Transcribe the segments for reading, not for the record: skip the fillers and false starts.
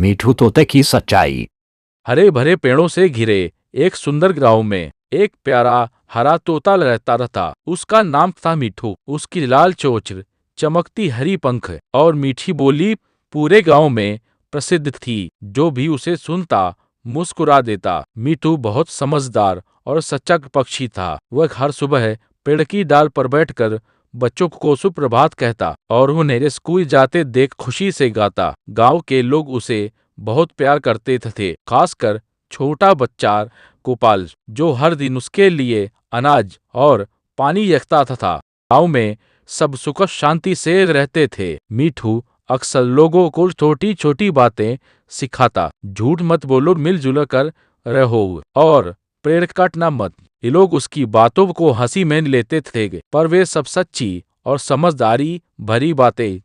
मीठू तोते की सच्चाई। हरे भरे पेड़ों से घिरे एक सुंदर गांव में एक प्यारा हरा तोता रहता था। उसका नाम था मीठू। उसकी लाल चोंच, चमकती हरी पंख और मीठी बोली पूरे गांव में प्रसिद्ध थी। जो भी उसे सुनता मुस्कुरा देता। मीठू बहुत समझदार और सच्चा पक्षी था। वह हर सुबह पेड़ की डाल पर बैठकर बच्चों को सुप्रभात कहता और उन्हें स्कूल जाते देख खुशी से गाता। गांव के लोग उसे बहुत प्यार करते थे, खासकर छोटा बच्चा गोपाल, जो हर दिन उसके लिए अनाज और पानी रखता था। गांव में सब सुख शांति से रहते थे। मीठू अक्सर लोगों को छोटी छोटी बातें सिखाता। झूठ मत बोलो, मिलजुल कर रहो और पेड़ काटना मत। ये लोग उसकी बातों को हंसी में लेते थे, पर वे सब सच्ची और समझदारी भरी बातें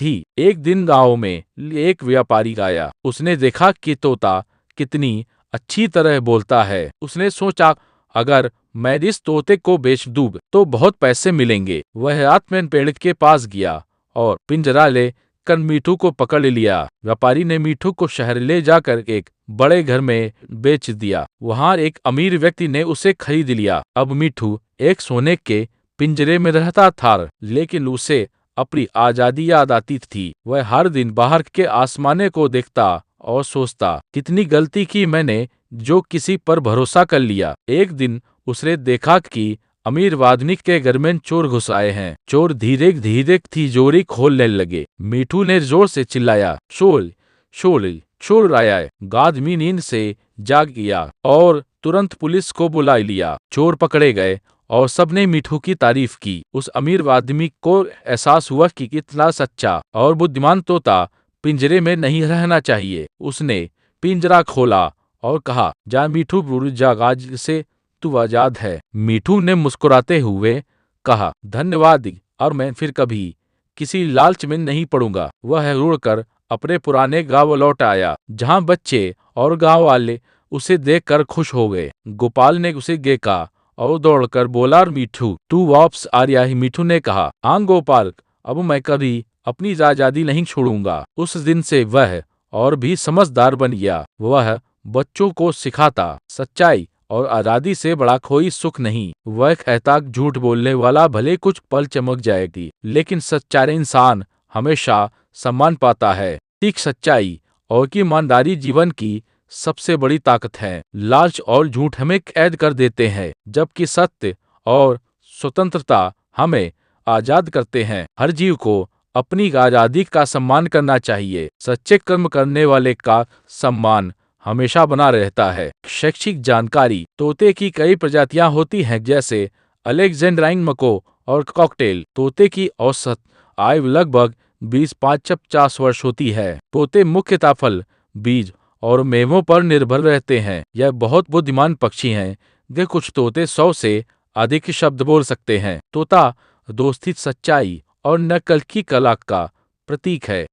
थी। एक दिन गांव में एक व्यापारी आया। उसने देखा कि तोता कितनी अच्छी तरह बोलता है। उसने सोचा, अगर मैं इस तोते को बेच दूं तो बहुत पैसे मिलेंगे। वह रात में पेड़ के पास गया और पिंजरा ले कर मीठू को पकड़ लिया। व्यापारी ने मीठू को शहर ले जाकर एक बड़े घर में बेच दिया। वहां एक अमीर व्यक्ति ने उसे खरीद लिया। अब मीठू एक सोने के पिंजरे में रहता था, लेकिन उसे अपनी आजादी याद आती थी। वह हर दिन बाहर के आसमाने को देखता और सोचता, कितनी गलती की मैंने जो किसी पर भरोसा कर लिया। एक दिन उसने देखा कि अमीर आदमी के घर में चोर घुस आए हैं। चोर धीरे धीरे तिजोरी खोलने लगे। मीठू ने जोर से चिल्लाया, चोर चोर चोर आया है। आदमी नींद से जाग गया और तुरंत पुलिस को बुला लिया। चोर पकड़े गए और सबने मीठू की तारीफ की। उस अमीर आदमी को एहसास हुआ कि कितना सच्चा और बुद्धिमान तोता पिंजरे में नहीं रहना चाहिए। उसने पिंजरा खोला और कहा, जा मीठू, जा, आज से तू आजाद है। मीठू ने मुस्कुराते हुए कहा, धन्यवाद, और मैं फिर कभी किसी लालच में नहीं पड़ूंगा। वह उड़कर अपने पुराने गांव लौट आया, जहां बच्चे और गांव वाले उसे देखकर खुश हो गए। गोपाल ने उसे देखा और दौड़कर बोला, मीठू तू वापस आ रहा है। मीठू ने कहा, हाँ गोपाल, अब मैं कभी अपनी आजादी नहीं छोड़ूंगा। उस दिन से वह और भी समझदार बन गया। वह बच्चों को सिखाता, सच्चाई और आजादी से बड़ा कोई सुख नहीं। वह कहता, झूठ बोलने वाला भले कुछ पल चमक जाएगी, लेकिन सच्चा इंसान हमेशा सम्मान पाता है। ठीक सच्चाई और ईमानदारी जीवन की सबसे बड़ी ताकत है। लालच और झूठ हमें कैद कर देते हैं, जबकि सत्य और स्वतंत्रता हमें आजाद करते हैं। हर जीव को अपनी आजादी का सम्मान करना चाहिए। सच्चे कर्म करने वाले का सम्मान हमेशा बना रहता है। शैक्षिक जानकारी, तोते की कई प्रजातियां होती हैं, जैसे अलेक्जेंड्राइन मको और कॉकटेल। तोते की औसत आयु लगभग 20-50 वर्ष होती है। तोते मुख्यतः फल, बीज और मेवों पर निर्भर रहते हैं। यह बहुत बुद्धिमान पक्षी हैं। वे कुछ तोते 100 से अधिक शब्द बोल सकते हैं। तोता दोस्ती, सच्चाई और नकल की कला का प्रतीक है।